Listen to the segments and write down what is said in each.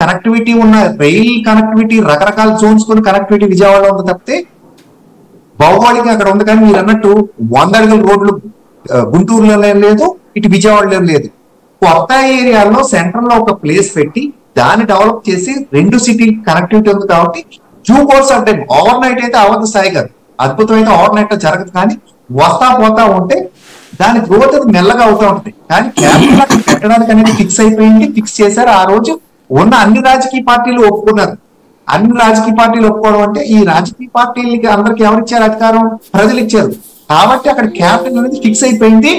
Connectivity ఉన్న rail connectivity రకరకాల Jones కొని కనెక్టివిటీ విజయవాడలో ఉంది తప్పితే భౌగోళికంగా అక్కడ ఉంది. కానీ మీరు అన్నట్టు 100 అడుగుల రోడ్లు గుంటూరులో లేదు, ఇటు విజయవాడలో లేదు. కొత్త ఏరియాలో సెంట్రల్ లో ఒక ప్లేస్ పెట్టి దాన్ని డెవలప్ చేసి 2 సిటీ కనెక్టివిటీ ఉంది కాబట్టి due course of time, over night అయితే అవ్వదు సాయి గారు, అద్భుతమైతే ఓవర్ నైట్ లో జరగదు. కానీ వస్తా పోతా ఉంటే దాని గ్రోత్ అది మెల్లగా అవుతూ ఉంటుంది. కానీ క్యాపిటల్ అక్కడ పెట్టడానికి అనేది ఫిక్స్ అయిపోయింది, ఫిక్స్ చేశారు. ఆ రోజు ఉన్న అన్ని రాజకీయ పార్టీలు ఒప్పుకున్నారు. అన్ని రాజకీయ పార్టీలు ఒప్పుకోవడం అంటే ఈ రాజకీయ పార్టీలకి అందరికి ఎవరిచ్చారు అధికారం? ప్రజలు ఇచ్చారు. కాబట్టి అక్కడ క్యాపిటల్ అనేది ఫిక్స్ అయిపోయింది.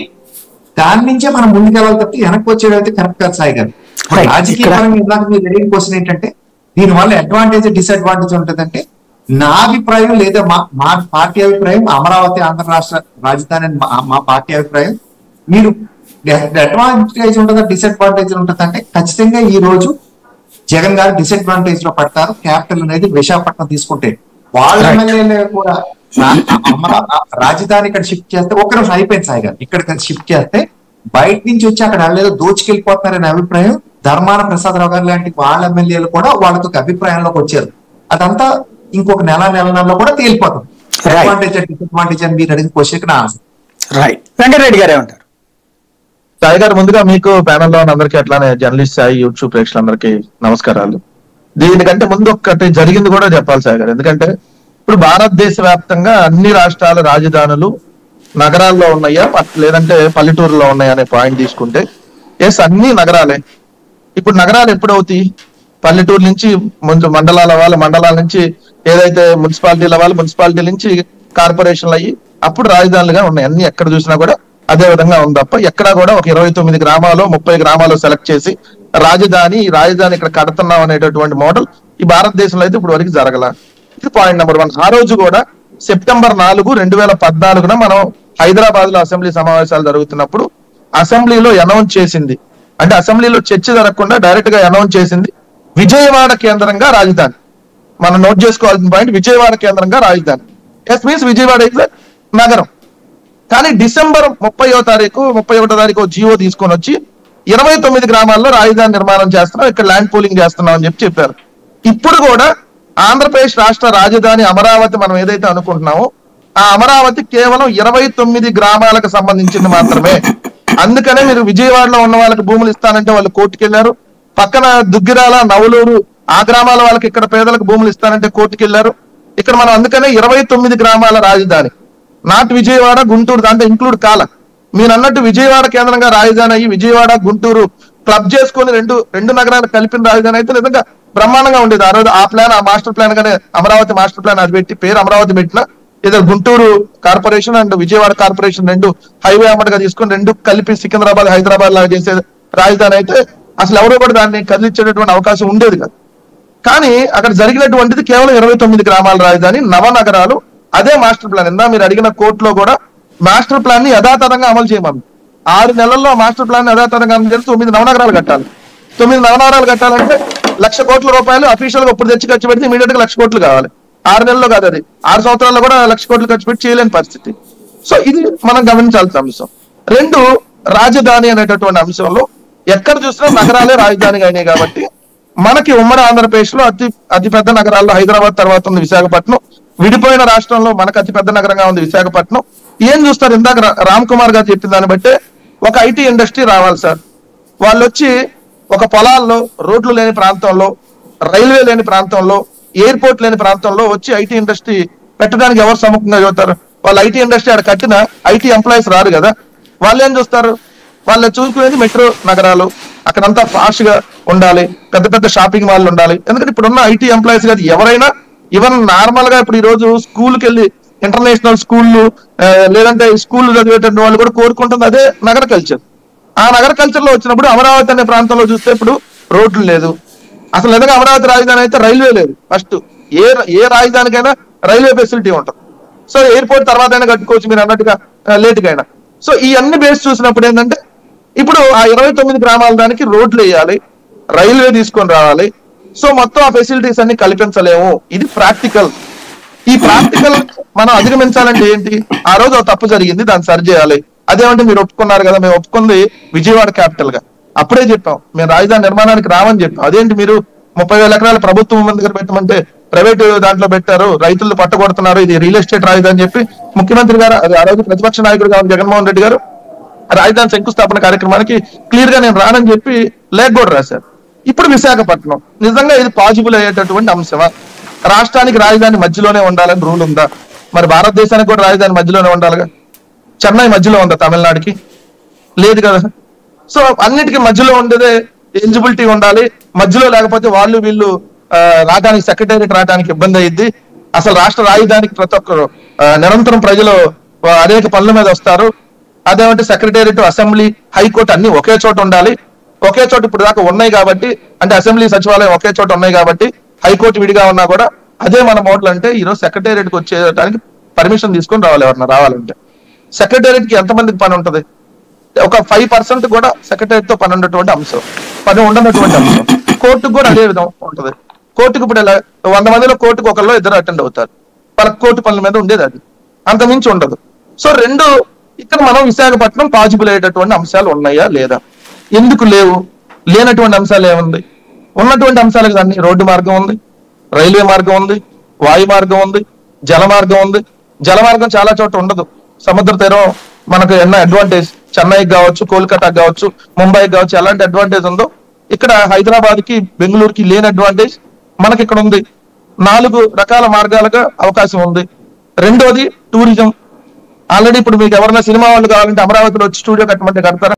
దాని నుంచే మనం ముందుకెళ్ళాలి తప్పి వెనక్కి వచ్చేదైతే కరెక్ట్ కాదు సాయి గారు. రాజకీయ పరంగా ఇందాక మీరు జరిగిన క్వశ్చన్ ఏంటంటే దీనివల్ల అడ్వాంటేజ్ డిసడ్వాంటేజ్ ఉంటుందంటే నా అభిప్రాయం లేదా మా పార్టీ అభిప్రాయం, అమరావతి ఆంధ్ర రాష్ట్ర రాజధాని మా పార్టీ అభిప్రాయం, మీరు అడ్వాంటేజ్ ఉంటుందా డిసడ్వాంటేజ్ ఉంటుందంటే ఖచ్చితంగా ఈ రోజు జగన్ గారు డిసడ్వాంటేజ్ లో పడతారు. క్యాపిటల్ అనేది విశాఖపట్నం తీసుకుంటే వాళ్ళ ఎమ్మెల్యేలు కూడా రాజధాని ఇక్కడ షిఫ్ట్ చేస్తే ఒక్క నిమిషం అయిపోయింది సాయి గారు, ఇక్కడ షిఫ్ట్ చేస్తే బయట నుంచి వచ్చి అక్కడ వెళ్ళేదో దోచుకెళ్ళిపోతున్నారనే అభిప్రాయం ధర్మాన ప్రసాదరావు గారు లాంటి వాళ్ళ ఎమ్మెల్యేలు కూడా వాళ్ళతో అభిప్రాయంలోకి వచ్చారు. అదంతా ఇంకొక నెలలో కూడా తేలిపోతుంది. అడ్వాంటేజ్ డిసడ్వాంటేజ్ అని మీరు అడిగిన క్వశ్చన్ నా ఆన్సర్. రైట్. వెంకటరెడ్డి గారు ఏమంటారు? సాయి గారు, ముందుగా మీకు ప్యానెల్ లో అందరికీ అట్లానే జర్నలిస్ట్ సాయి యూట్యూబ్ ప్రేక్షకులందరికీ నమస్కారాలు. దీనికంటే ముందు ఒక్కటి జరిగింది కూడా చెప్పాలి సాయి గారు, ఎందుకంటే ఇప్పుడు భారతదేశ వ్యాప్తంగా అన్ని రాష్ట్రాల రాజధానులు నగరాల్లో ఉన్నాయా లేదంటే పల్లెటూరులో ఉన్నాయా అనే పాయింట్ తీసుకుంటే ఎస్, అన్ని నగరాలే. ఇప్పుడు నగరాలు ఎప్పుడవుతాయి? పల్లెటూరు నుంచి మండలాల నుంచి ఏదైతే మున్సిపాలిటీల మున్సిపాలిటీ నుంచి కార్పొరేషన్లు అయ్యి అప్పుడు రాజధానులుగా ఉన్నాయి. అన్ని ఎక్కడ చూసినా కూడా అదే విధంగా ఉంది తప్ప ఎక్కడా కూడా ఒక 29 గ్రామాలు 30 గ్రామాలు సెలెక్ట్ చేసి రాజధాని ఇక్కడ కడుతున్నాం అనేటటువంటి మోడల్ ఈ భారతదేశంలో అయితే ఇప్పుడు వరకు జరగల. ఇది పాయింట్ నెంబర్ 1. ఆ రోజు కూడా సెప్టెంబర్ 4, 2014 మనం హైదరాబాద్ లో అసెంబ్లీ సమావేశాలు జరుగుతున్నప్పుడు అసెంబ్లీలో అనౌన్స్ చేసింది, అంటే అసెంబ్లీలో చర్చ జరగకుండా డైరెక్ట్ గా అనౌన్స్ చేసింది విజయవాడ కేంద్రంగా రాజధాని. మనం నోట్ చేసుకోవాల్సిన పాయింట్ విజయవాడ కేంద్రంగా రాజధాని. ఎస్ మీన్స్ విజయవాడ ఇస్ నగరం. కానీ డిసెంబర్ 31వ తారీఖు జియో తీసుకొని వచ్చి 29 గ్రామాల్లో రాజధాని నిర్మాణం చేస్తున్నాం, ఇక్కడ ల్యాండ్ పూలింగ్ చేస్తున్నాం అని చెప్పారు. ఇప్పుడు కూడా ఆంధ్రప్రదేశ్ రాష్ట్ర రాజధాని అమరావతి మనం ఏదైతే అనుకుంటున్నామో ఆ అమరావతి కేవలం 29 గ్రామాలకు సంబంధించింది మాత్రమే. అందుకనే మీరు విజయవాడలో ఉన్న వాళ్ళకి భూములు ఇస్తానంటే వాళ్ళు కోర్టుకు వెళ్ళారు. పక్కన దుగ్గిరాల, నవలూరు ఆ గ్రామాల వాళ్ళకి ఇక్కడ పేదలకు భూములు ఇస్తానంటే కోర్టుకు వెళ్ళారు. ఇక్కడ మనం అందుకనే 29 గ్రామాల రాజధాని, నాట్ విజయవాడ గుంటూరు దాంట్లో ఇంక్లూడ్ కాల. మీరు అన్నట్టు విజయవాడ కేంద్రంగా రాజధాని అయ్యి విజయవాడ గుంటూరు క్లబ్ చేసుకుని రెండు నగరాలు కలిపిన రాజధాని అయితే నిజంగా బ్రహ్మాండంగా ఉండేది. ఆ రోజు ఆ ప్లాన్, ఆ మాస్టర్ ప్లాన్ గానే అమరావతి మాస్టర్ ప్లాన్ అది పెట్టి పేరు అమరావతి పెట్టిన ఏదో Guntur corporation and Vijayawada corporation 2 highway అమ్మటగా తీసుకుని 2 కలిపి సికింద్రాబాద్ హైదరాబాద్ లాగా చేసే రాజధాని అయితే అసలు ఎవరో కూడా దాన్ని కదిలించేటటువంటి అవకాశం ఉండేది కాదు. కానీ అక్కడ జరిగినటువంటిది కేవలం 29 గ్రామాల రాజధాని, నవనగరాలు. అదే మాస్టర్ ప్లాన్. ఇందా మీరు అడిగిన కోర్టులో కూడా మాస్టర్ ప్లాన్ ని యథాతథంగా అమలు చేయమని 6 నెలల్లో మాస్టర్ ప్లాన్ యథాతథంగా అమలు చేసి 9 నవనగరాలు కట్టాలి. 9 నవనగరాలు కట్టాలంటే ₹1,00,000 కోట్ల అఫీషియల్ గా ఇప్పుడు తెచ్చి ఖర్చు పెడితే ఇమీడియట్ గా 1,00,000 కోట్లు కావాలి. 6 నెలల్లో కాదు, అది 6 సంవత్సరాల్లో కూడా 1,00,000 కోట్లు ఖర్చు పెట్టి చేయలేని పరిస్థితి. సో ఇది మనం గమనించాల్సిన అంశం. 2, రాజధాని అనేటటువంటి అంశంలో ఎక్కడ చూసినా నగరాలే రాజధానిగా అయినాయి కాబట్టి మనకి ఉమ్మడి ఆంధ్రప్రదేశ్ లో అతి పెద్ద నగరాల్లో హైదరాబాద్ తర్వాత ఉంది విశాఖపట్నం. విడిపోయిన రాష్ట్రంలో మనకు అతిపెద్ద నగరంగా ఉంది విశాఖపట్నం. ఏం చూస్తారు? ఇందాక రామ్ కుమార్ గారు చెప్పిన దాన్ని బట్టే ఒక ఐటీ ఇండస్ట్రీ రావాలి సార్. వాళ్ళు వచ్చి ఒక పొలాల్లో, రోడ్లు లేని ప్రాంతంలో, రైల్వే లేని ప్రాంతంలో, ఎయిర్పోర్ట్ లేని ప్రాంతంలో వచ్చి ఐటీ ఇండస్ట్రీ పెట్టడానికి ఎవరు సముఖంగా చూస్తారు? వాళ్ళు ఐటీ ఇండస్ట్రీ అక్కడ కట్టిన ఐటీ ఎంప్లాయీస్ రారు కదా. వాళ్ళు ఏం చూస్తారు? వాళ్ళు చూసుకునేది మెట్రో నగరాలు, అక్కడంతా ఫాస్ట్ గా ఉండాలి, పెద్ద పెద్ద షాపింగ్ మాల్ ఉండాలి. ఎందుకంటే ఇప్పుడున్న ఐటీ ఎంప్లాయీస్ కాదు ఎవరైనా, ఈవెన్ నార్మల్ గా ఇప్పుడు ఈ రోజు స్కూల్కి వెళ్ళి ఇంటర్నేషనల్ స్కూళ్ళు లేదంటే స్కూల్ చదివేటువంటి వాళ్ళు కూడా కోరుకుంటుంది అదే నగర కల్చర్. ఆ నగర కల్చర్ లో వచ్చినప్పుడు అమరావతి అనే ప్రాంతంలో చూస్తే ఇప్పుడు రోడ్లు లేదు. అసలు నిజంగా అమరావతి రాజధాని అయితే రైల్వే లేదు. ఫస్ట్ ఏ రాజధానికైనా రైల్వే ఫెసిలిటీ ఉంటుంది. సో ఎయిర్పోర్ట్ తర్వాత అయినా కట్టుకోవచ్చు మీరు అన్నట్టుగా లేట్గా అయినా. సో ఈ అన్ని బేస్ చూసినప్పుడు ఏంటంటే ఇప్పుడు ఆ 29 గ్రామాల దానికి రోడ్లు వేయాలి, రైల్వే తీసుకొని రావాలి. సో మొత్తం ఆ ఫెసిలిటీస్ అన్ని కల్పించలేము. ఇది ప్రాక్టికల్. ఈ ప్రాక్టికల్ మనం అధిగమించాలంటే ఏంటి? ఆ రోజు తప్పు జరిగింది, దాన్ని సరి చేయాలి. అదేమంటే మీరు ఒప్పుకున్నారు కదా, మేము ఒప్పుకుంది విజయవాడ క్యాపిటల్ గా. అప్పుడే చెప్పాం మేము రాజధాని నిర్మాణానికి రావని చెప్పాం. అదేంటి మీరు 30,000 ఎకరాలు ప్రభుత్వం దగ్గర పెట్టమంటే ప్రైవేట్ దాంట్లో పెట్టారు, రైతులు పట్టగొడుతున్నారు, ఇది రియల్ ఎస్టేట్ రాజధాని అని చెప్పి ముఖ్యమంత్రి గారు ఆ రోజు ప్రతిపక్ష నాయకుడు కావాలి జగన్మోహన్ రెడ్డి గారు రాజధాని శంకుస్థాపన కార్యక్రమానికి క్లియర్ గా నేను రానని చెప్పి లేఖ కూడా రాశారు. ఇప్పుడు విశాఖపట్నం నిజంగా ఇది పాజిబుల్ అయ్యేటటువంటి అంశమా? రాష్ట్రానికి రాజధాని మధ్యలోనే ఉండాలని రూల్ ఉందా? మరి భారతదేశానికి కూడా రాజధాని మధ్యలోనే ఉండాలిగా. చెన్నై మధ్యలో ఉందా తమిళనాడుకి? లేదు కదా. సో అన్నిటికీ మధ్యలో ఉండేదే ఎలిజిబిలిటీ ఉండాలి. మధ్యలో లేకపోతే వాళ్ళు వీళ్ళు రావడానికి సెక్రటేరియట్ రావడానికి ఇబ్బంది అయ్యింది. అసలు రాష్ట్ర రాజధానికి ప్రతి ఒక్కరు నిరంతరం ప్రజలు అనేక పనుల మీద వస్తారు. అదేమంటే సెక్రటేరియట్, అసెంబ్లీ, హైకోర్టు అన్ని ఒకే చోట ఉండాలి. ఒకే చోట ఇప్పుడు దాకా ఉన్నాయి కాబట్టి, అంటే అసెంబ్లీ సచివాలయం ఒకే చోట ఉన్నాయి కాబట్టి హైకోర్టు విడిగా ఉన్నా కూడా అదే మన మోడల్. అంటే ఈరోజు సెక్రటేరియట్కి వచ్చేయడానికి పర్మిషన్ తీసుకొని రావాలి ఎవరన్నా రావాలంటే. సెక్రటేరియట్కి ఎంతమందికి పని ఉంటుంది? ఒక 5% కూడా సెక్రటేరియట్ తో పని ఉన్నటువంటి అంశం, పని ఉండనటువంటి అంశం. కోర్టుకు కూడా అదే విధంగా ఉంటుంది. కోర్టుకు ఇప్పుడు 100 మందిలో కోర్టుకు ఒకళ్ళు ఇద్దరు అటెండ్ అవుతారు. వాళ్ళ కోర్టు పనుల మీద ఉండేది అది, అంత మించి ఉండదు. సో రెండు ఇక్కడ మనం విశాఖపట్నం పాజిబుల్ అయ్యేటటువంటి అంశాలు ఉన్నాయా లేదా? ఎందుకు లేవు? లేనటువంటి అంశాలు ఏముంది? ఉన్నటువంటి అంశాలకు దాన్ని రోడ్డు మార్గం ఉంది, రైల్వే మార్గం ఉంది, వాయు మార్గం ఉంది, జల మార్గం ఉంది. జల మార్గం చాలా చోట్ల ఉండదు. సముద్ర తీరం మనకు ఎన్నో అడ్వాంటేజ్, చెన్నైకి కావచ్చు, కోల్కతాకి కావచ్చు, ముంబైకి కావచ్చు, ఎలాంటి అడ్వాంటేజ్ ఉందో ఇక్కడ హైదరాబాద్ కి, బెంగళూరుకి లేని అడ్వాంటేజ్ మనకి ఇక్కడ ఉంది. 4 రకాల మార్గాలుగా అవకాశం ఉంది. రెండోది టూరిజం. ఆల్రెడీ ఇప్పుడు మీకు ఎవరైనా సినిమా వాళ్ళు కావాలంటే అమరావతిలో వచ్చి స్టూడియో కట్టమంటే కడతారా?